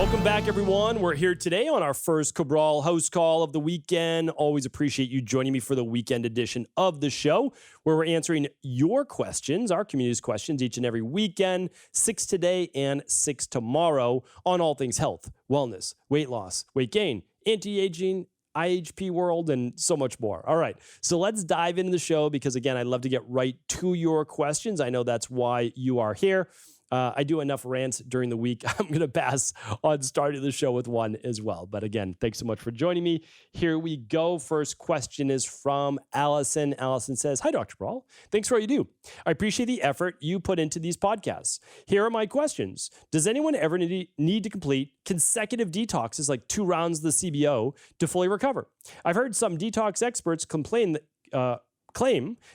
Welcome back, everyone. We're here today on our first Cabral HouseCall of the weekend. Always appreciate you joining me for the weekend edition of the show, where we're answering your questions, our community's questions, each and every weekend, 6 today and 6 tomorrow, on all things health, wellness, weight loss, weight gain, anti-aging, IHP world, and so much more. All right, so let's dive into the show because, again, I'd love to get right to your questions. I know that's why you are here. I do enough rants during the week. I'm going to pass on starting the show with one as well. But again, thanks so much for joining me. Here we go. First question is from Allison. Allison says, "Hi, Dr. Cabral. Thanks for what you do. I appreciate the effort you put into these podcasts. Here are my questions. Does anyone ever need to complete consecutive detoxes, like 2 rounds of the CBO, to fully recover? I've heard some detox experts claim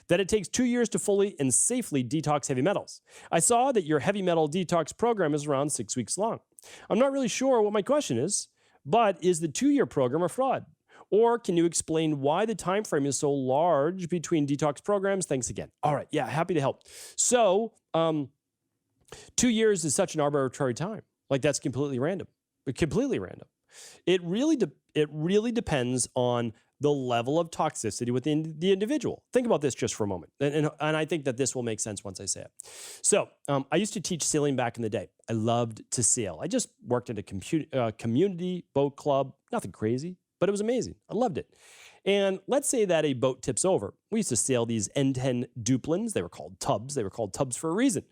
that it takes 2 years to fully and safely detox heavy metals. I saw that your heavy metal detox program is around 6 weeks long. I'm not really sure what my question is, but is the 2-year program a fraud? Or can you explain why the time frame is so large between detox programs? Thanks again." All right, yeah, happy to help. So 2 years is such an arbitrary time. Like, that's completely random. Completely random. It really depends on the level of toxicity within the individual. Think about this just for a moment. And I think that this will make sense once I say it. So I used to teach sailing back in the day. I loved to sail. I just worked at a community boat club. Nothing crazy, but it was amazing. I loved it. And let's say that a boat tips over. We used to sail these N10 duplins. They were called tubs. They were called tubs for a reason.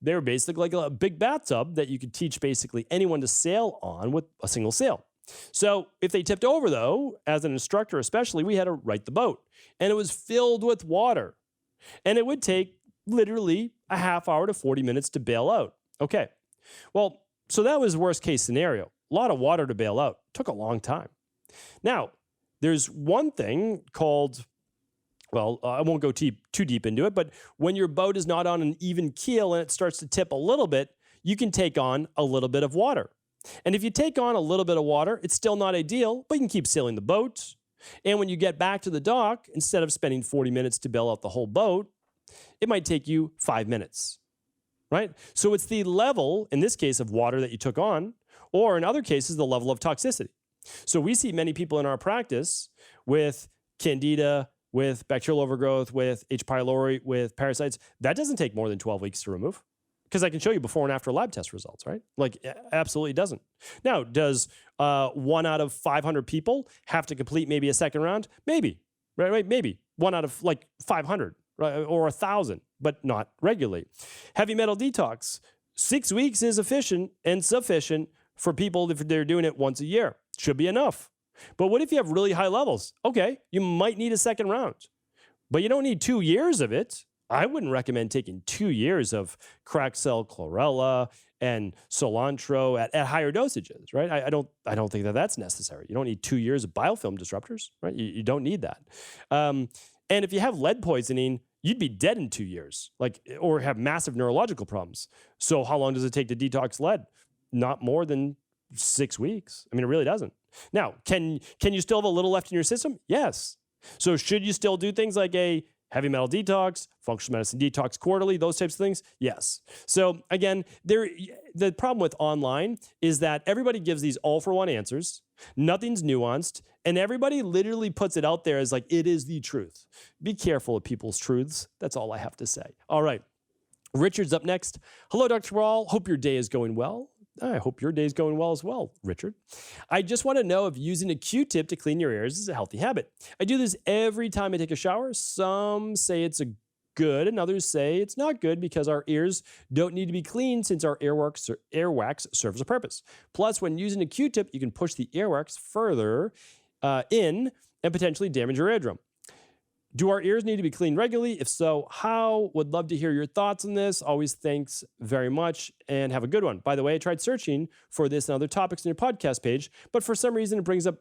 They were basically like a big bathtub that you could teach basically anyone to sail on with a single sail. So if they tipped over, though, as an instructor especially, we had to right the boat. And it was filled with water. And it would take literally a half hour to 40 minutes to bail out. Okay. Well, so that was worst case scenario. A lot of water to bail out. Took a long time. Now, there's one thing called, well, I won't go too deep into it, but when your boat is not on an even keel and it starts to tip a little bit, you can take on a little bit of water. And if you take on a little bit of water, it's still not ideal, but you can keep sailing the boat. And when you get back to the dock, instead of spending 40 minutes to bail out the whole boat, it might take you 5 minutes, right? So it's the level, in this case, of water that you took on, or in other cases, the level of toxicity. So we see many people in our practice with candida, with bacterial overgrowth, with H. pylori, with parasites. That doesn't take more than 12 weeks to remove. Because I can show you before and after lab test results, right? Like, absolutely doesn't. Now, does 1 out of 500 people have to complete maybe a second round? Maybe, right? Maybe 1 out of like 500, right? Or 1,000, but not regularly. Heavy metal detox, 6 weeks is efficient and sufficient for people if they're doing it once a year. Should be enough. But what if you have really high levels? Okay, you might need a second round, but you don't need 2 years of it. I wouldn't recommend taking 2 years of cracked cell chlorella and cilantro at higher dosages, right? I don't think that that's necessary. You don't need 2 years of biofilm disruptors, right? You don't need that. And if you have lead poisoning, you'd be dead in 2 years, or have massive neurological problems. So how long does it take to detox lead? Not more than 6 weeks. I mean, it really doesn't. Now, can you still have a little left in your system? Yes. So should you still do things like a heavy metal detox, functional medicine detox quarterly, those types of things? Yes. So again, the problem with online is that everybody gives these all-for-one answers. Nothing's nuanced. And everybody literally puts it out there as like, it is the truth. Be careful of people's truths. That's all I have to say. All right. Richard's up next. "Hello, Dr. Cabral. Hope your day is going well." I hope your day's going well as well, Richard. "I just want to know if using a Q-tip to clean your ears is a healthy habit. I do this every time I take a shower. Some say it's good and others say it's not good because our ears don't need to be cleaned since our earwax serves a purpose. Plus, when using a Q-tip, you can push the earwax further in and potentially damage your eardrum. Do our ears need to be cleaned regularly? If so, how? Would love to hear your thoughts on this. Always thanks very much and have a good one. By the way, I tried searching for this and other topics in your podcast page, but for some reason it brings up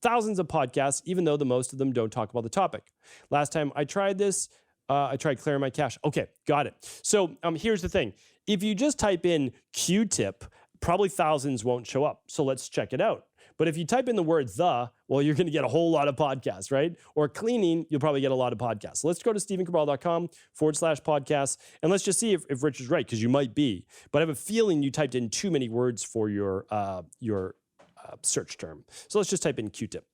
thousands of podcasts, even though the most of them don't talk about the topic. Last time I tried this, I tried clearing my cache. Okay, got it. So here's the thing. If you just type in Q-tip, probably thousands won't show up. So let's check it out. But if you type in the word the, well, you're going to get a whole lot of podcasts, right? Or cleaning, you'll probably get a lot of podcasts. So let's go to stephencabral.com/podcasts. And let's just see if Rich is right, because you might be. But I have a feeling you typed in too many words for your search term. So let's just type in Q-tip.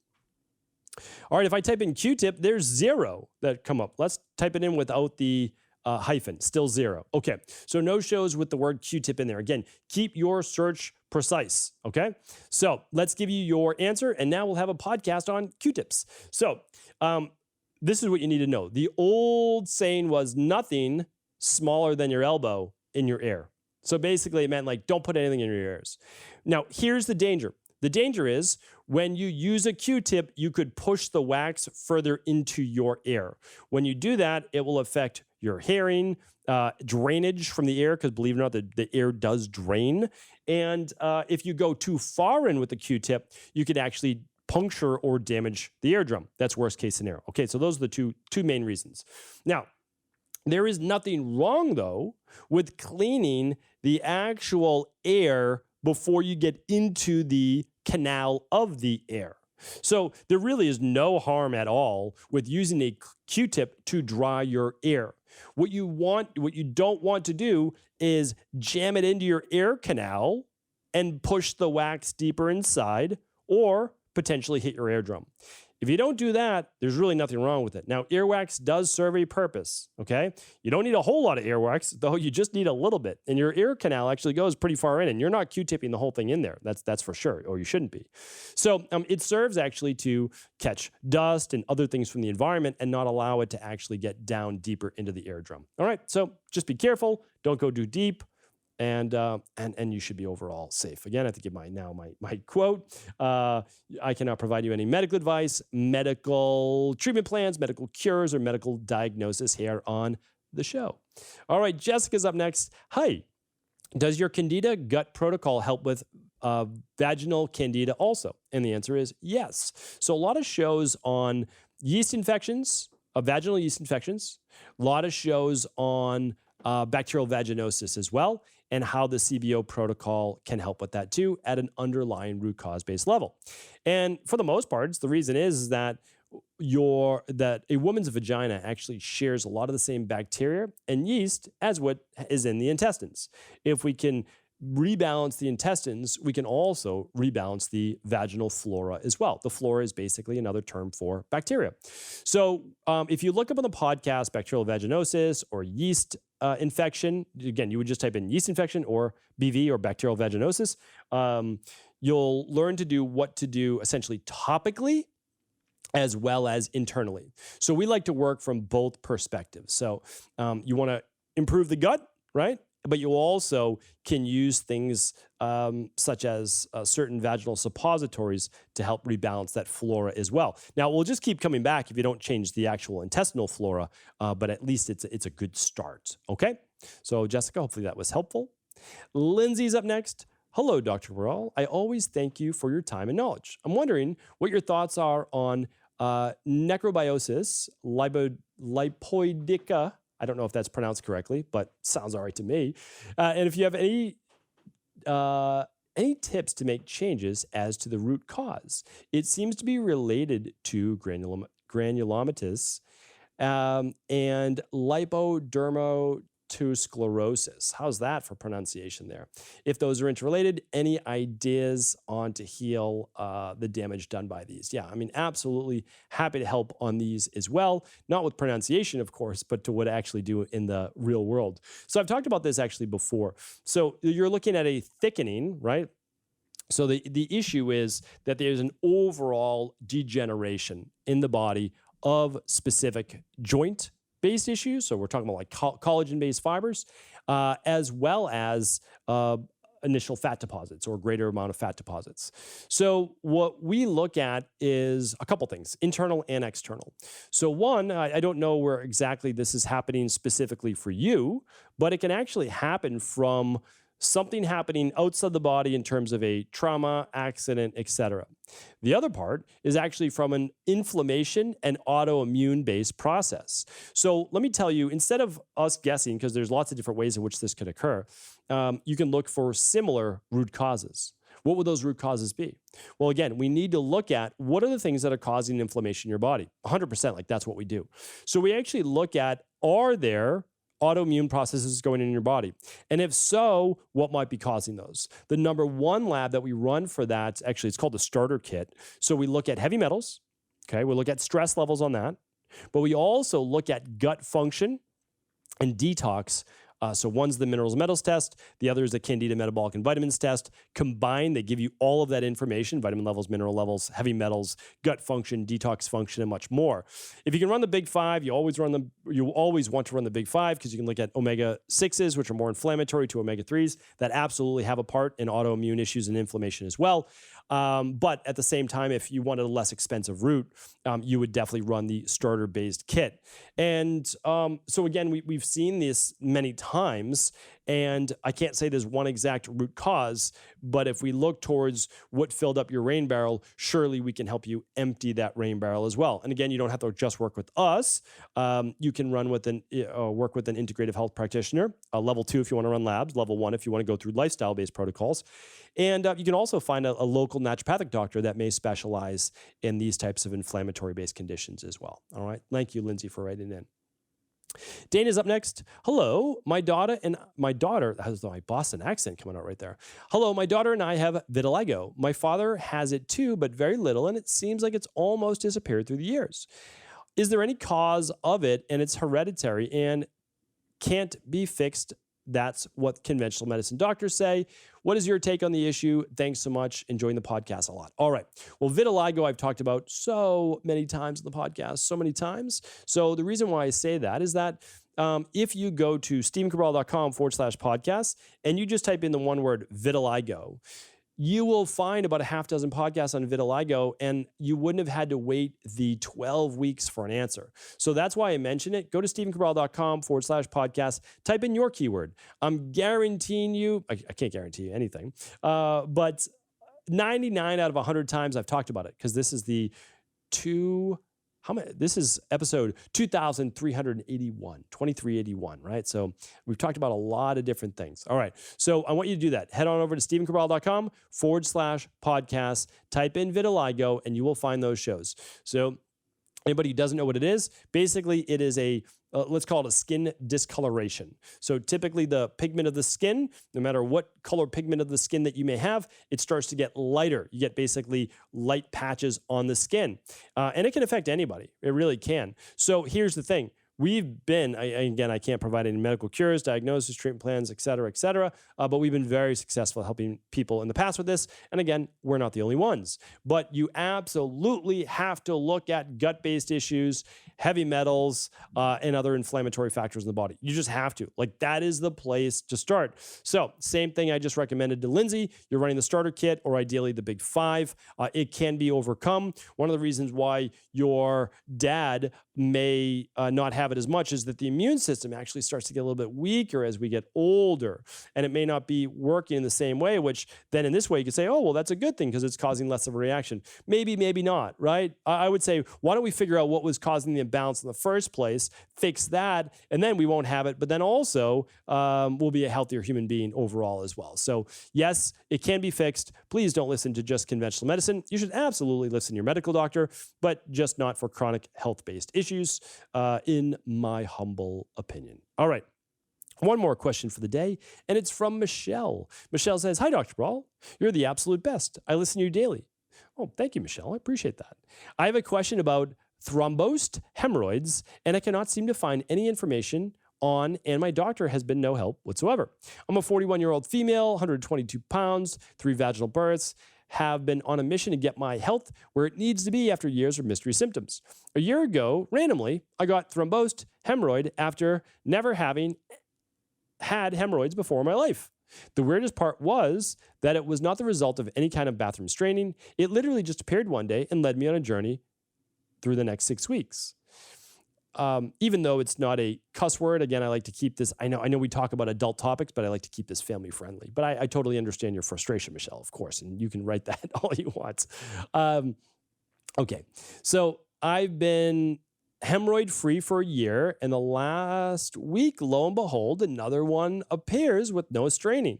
All right, if I type in Q-tip, there's 0 that come up. Let's type it in without the hyphen, still 0. Okay, so no shows with the word Q-tip in there. Again, keep your search precise, okay? So let's give you your answer, and now we'll have a podcast on Q-tips. So this is what you need to know. The old saying was nothing smaller than your elbow in your ear. So basically it meant like, don't put anything in your ears. Now, here's the danger. The danger is when you use a Q-tip, you could push the wax further into your ear. When you do that, it will affect your hearing, drainage from the ear, because believe it or not, the ear does drain. And if you go too far in with the Q-tip, you could actually puncture or damage the eardrum. That's worst case scenario. Okay, so those are the two main reasons. Now, there is nothing wrong, though, with cleaning the actual air before you get into the canal of the air. So there really is no harm at all with using a Q-tip to dry your ear. What you don't want to do is jam it into your ear canal and push the wax deeper inside, or potentially hit your eardrum. If you don't do that, there's really nothing wrong with it. Now, earwax does serve a purpose, okay? You don't need a whole lot of earwax, though you just need a little bit. And your ear canal actually goes pretty far in, and you're not Q-tipping the whole thing in there. That's for sure, or you shouldn't be. So it serves actually to catch dust and other things from the environment and not allow it to actually get down deeper into the eardrum. All right, so just be careful. Don't go too deep. And you should be overall safe. Again, I have to give my quote. I cannot provide you any medical advice, medical treatment plans, medical cures, or medical diagnosis here on the show. All right, Jessica's up next. Hi, does your Candida gut protocol help with vaginal Candida also? And the answer is yes. So a lot of shows on yeast infections, vaginal yeast infections, a lot of shows on bacterial vaginosis as well, and how the CBO protocol can help with that too at an underlying root cause based level. And for the most part, the reason is that a woman's vagina actually shares a lot of the same bacteria and yeast as what is in the intestines. If we can rebalance the intestines, we can also rebalance the vaginal flora as well. The flora is basically another term for bacteria. So if you look up on the podcast, bacterial vaginosis or yeast infection, again, you would just type in yeast infection or BV or bacterial vaginosis. You'll learn to do what to do essentially topically as well as internally. So we like to work from both perspectives. So you want to improve the gut, right? But you also can use things such as certain vaginal suppositories to help rebalance that flora as well. Now, we'll just keep coming back if you don't change the actual intestinal flora, but at least it's a good start, okay? So, Jessica, hopefully that was helpful. Lindsay's up next. Hello, Dr. Cabral. I always thank you for your time and knowledge. I'm wondering what your thoughts are on Necrobiosis Lipoidica. I don't know if that's pronounced correctly, but sounds all right to me. And if you have any tips to make changes as to the root cause, it seems to be related to granulomatous and lipodermatosclerosis. How's that for pronunciation there? If those are interrelated, any ideas on to heal the damage done by these? Yeah, I mean, absolutely happy to help on these as well. Not with pronunciation, of course, but to what I actually do in the real world. So I've talked about this actually before. So you're looking at a thickening, right? So the issue is that there's an overall degeneration in the body of specific joint-based issues. So we're talking about like collagen-based fibers, as well as initial fat deposits or greater amount of fat deposits. So what we look at is a couple things, internal and external. So one, I don't know where exactly this is happening specifically for you, but it can actually happen from something happening outside the body in terms of a trauma, accident, etc. The other part is actually from an inflammation and autoimmune-based process. So let me tell you, instead of us guessing, because there's lots of different ways in which this could occur, you can look for similar root causes. What would those root causes be? Well, again, we need to look at what are the things that are causing inflammation in your body. 100%, like that's what we do. So we actually look at, are there autoimmune processes going in your body? And if so, what might be causing those? The number one lab that we run for that, actually, it's called the starter kit. So we look at heavy metals. Okay, we look at stress levels on that. But we also look at gut function and detox. So one's the minerals and metals test. The other is the Candida metabolic and vitamins test. Combined, they give you all of that information: vitamin levels, mineral levels, heavy metals, gut function, detox function, and much more. If you can run the big five, you always want to run the big five, because you can look at omega-6s, which are more inflammatory, to omega-3s that absolutely have a part in autoimmune issues and inflammation as well. But at the same time, if you wanted a less expensive route, you would definitely run the starter-based kit. And so again, we've seen this many times, and I can't say there's one exact root cause, but if we look towards what filled up your rain barrel, surely we can help you empty that rain barrel as well. And again, you don't have to just work with us. You can run with work with an integrative health practitioner, level 2 if you want to run labs, level 1 if you want to go through lifestyle-based protocols. And you can also find a local naturopathic doctor that may specialize in these types of inflammatory-based conditions as well. All right. Thank you, Lindsay, for writing in. Dana's up next. Hello, my daughter, that has my Boston accent coming out right there. Hello, my daughter and I have vitiligo. My father has it too, but very little, and it seems like it's almost disappeared through the years. Is there any cause of it, and it's hereditary and can't be fixed? That's what conventional medicine doctors say. What is your take on the issue? Thanks so much. Enjoying the podcast a lot. All right. Well, vitiligo, I've talked about so many times in the podcast, so many times. So the reason why I say that is that if you go to stephencabral.com/podcast and you just type in the one word vitiligo, you will find about a half dozen podcasts on vitiligo, and you wouldn't have had to wait the 12 weeks for an answer. So that's why I mention it. Go to stephencabral.com/podcast, type in your keyword. I'm guaranteeing you, I can't guarantee you anything, but 99 out of 100 times I've talked about it, because this is this is episode 2381, right? So we've talked about a lot of different things. All right. So I want you to do that. Head on over to stephencabral.com/podcast, type in vitiligo, and you will find those shows. So anybody who doesn't know what it is, basically it is let's call it a skin discoloration. So typically the pigment of the skin, no matter what color pigment of the skin that you may have, it starts to get lighter. You get basically light patches on the skin. And it can affect anybody. It really can. So here's the thing. We've been, again, I can't provide any medical cures, diagnosis, treatment plans, et cetera, but we've been very successful helping people in the past with this. And again, we're not the only ones. But you absolutely have to look at gut-based issues, heavy metals, and other inflammatory factors in the body. You just have to. Like, that is the place to start. So same thing I just recommended to Lindsay. You're running the starter kit, or ideally the big five. It can be overcome. One of the reasons why your dad may not have it as much is that the immune system actually starts to get a little bit weaker as we get older, and it may not be working in the same way, which then in this way you could say, oh, well, that's a good thing because it's causing less of a reaction. Maybe, maybe not, right? I would say, why don't we figure out what was causing the imbalance in the first place, fix that, and then we won't have it, but then also we'll be a healthier human being overall as well. So yes, it can be fixed. Please don't listen to just conventional medicine. You should absolutely listen to your medical doctor, but just not for chronic health-based issues, in my humble opinion. All right. One more question for the day, and it's from Michelle. Michelle says, hi, Dr. Brawl. You're the absolute best. I listen to you daily. Oh, thank you, Michelle. I appreciate that. I have a question about thrombosed hemorrhoids, and I cannot seem to find any information on, and my doctor has been no help whatsoever. I'm a 41-year-old female, 122 pounds, 3 vaginal births, have been on a mission to get my health where it needs to be after years of mystery symptoms. A year ago, randomly, I got thrombosed hemorrhoid after never having had hemorrhoids before in my life. The weirdest part was that it was not the result of any kind of bathroom straining. It literally just appeared one day and led me on a journey through the next 6 weeks. Even though it's not a cuss word, again, I like to keep this, I know we talk about adult topics, but I like to keep this family friendly. But I totally understand your frustration, Michelle, of course, and you can write that all you want. Okay, so I've been hemorrhoid free for a year, and the last week, lo and behold, another one appears with no straining.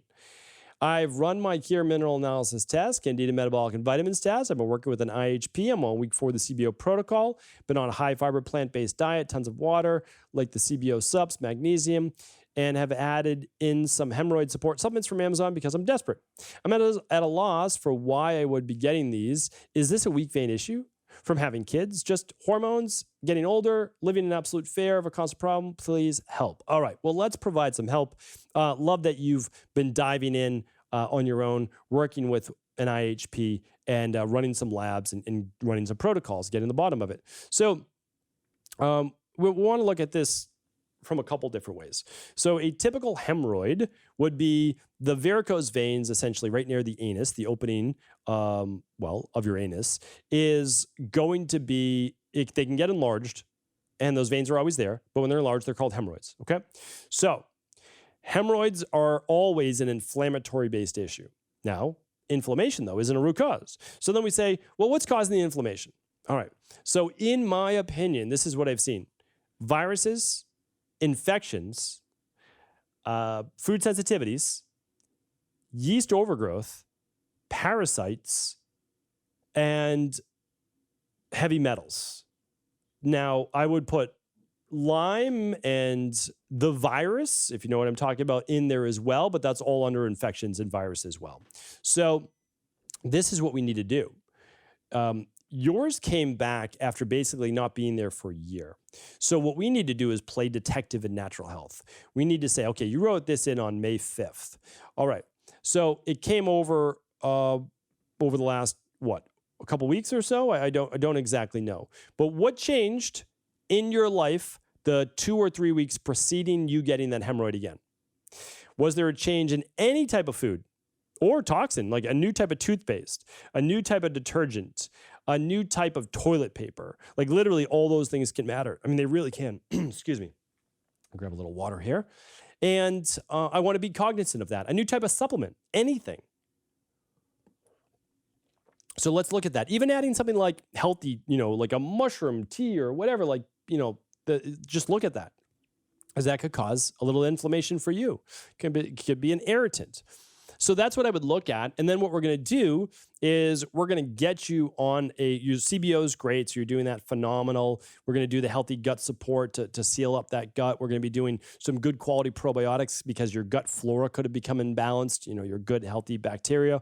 I've run my Cure mineral analysis test, Candida metabolic and vitamins test. I've been working with an IHP. I'm on week 4 of the CBO protocol. Been on a high fiber plant-based diet, tons of water, like the CBO subs, magnesium, and have added in some hemorrhoid support supplements from Amazon because I'm desperate. I'm at a loss for why I would be getting these. Is this a weak vein issue from having kids? Just hormones, getting older, living in absolute fear of a constant problem? Please help. All right, well, let's provide some help. Love that you've been diving in on your own, working with an IHP and running some labs and running some protocols, getting to the bottom of it. So we want to look at this from a couple different ways. So a typical hemorrhoid would be the varicose veins, essentially right near the anus, the opening, of your anus, is going to be, they can get enlarged, and those veins are always there, but when they're enlarged, they're called hemorrhoids, okay? So hemorrhoids are always an inflammatory-based issue. Now, inflammation, though, isn't a root cause. So then we say, well, what's causing the inflammation? All right, so in my opinion, this is what I've seen. Viruses, infections, food sensitivities, yeast overgrowth, parasites, and heavy metals. Now, I would put Lyme and the virus, if you know what I'm talking about, in there as well, but that's all under infections and virus as well. So this is what we need to do. Yours came back after basically not being there for a year. So what we need to do is play detective in natural health. We need to say, okay, you wrote this in on May 5th. All right. So it came over the last, a couple weeks or so? I don't exactly know. But what changed in your life the 2 or 3 weeks preceding you getting that hemorrhoid again? Was there a change in any type of food or toxin, like a new type of toothpaste, a new type of detergent, a new type of toilet paper? Like literally all those things can matter. I mean, they really can. Excuse me. I'll grab a little water here. And I want to be cognizant of that. A new type of supplement, anything. So let's look at that. Even adding something like healthy, like a mushroom tea or whatever, just look at that, as that could cause a little inflammation for you. Could be an irritant. So that's what I would look at. And then what we're going to do is we're going to get you on your CBO is great. So you're doing that phenomenal. We're going to do the healthy gut support to seal up that gut. We're going to be doing some good quality probiotics because your gut flora could have become imbalanced, your good healthy bacteria.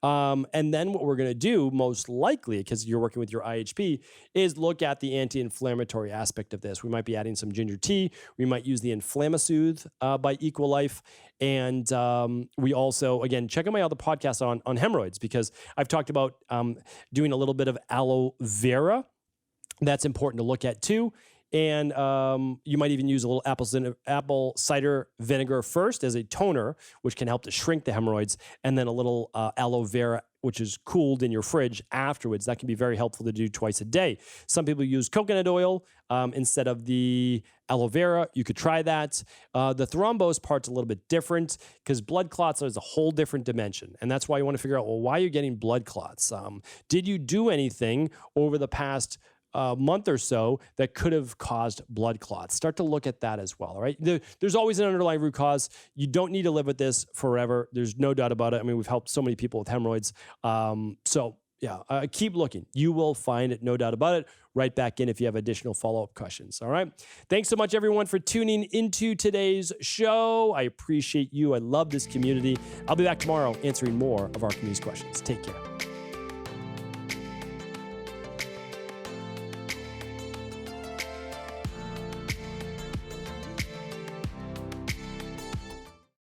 And then what we're going to do most likely, because you're working with your IHP, is look at the anti-inflammatory aspect of this. We might be adding some ginger tea. We might use the Inflammasoothe by Equalife. And we also, again, check out my other podcast on hemorrhoids, because I've talked about doing a little bit of aloe vera. That's important to look at too. And you might even use a little apple cider vinegar first as a toner, which can help to shrink the hemorrhoids, and then a little aloe vera, which is cooled in your fridge afterwards. That can be very helpful to do twice a day. Some people use coconut oil instead of the aloe vera. You could try that. The thrombose part's a little bit different because blood clots is a whole different dimension. And that's why you want to figure out, well, why are you getting blood clots? Did you do anything over the past month or so that could have caused blood clots? Start to look at that as well, all right? There's always an underlying root cause. You don't need to live with this forever. There's no doubt about it. I mean, we've helped so many people with hemorrhoids. Keep looking. You will find it, no doubt about it. Right back in if you have additional follow-up questions, all right? Thanks so much, everyone, for tuning into today's show. I appreciate you. I love this community. I'll be back tomorrow answering more of our community's questions. Take care.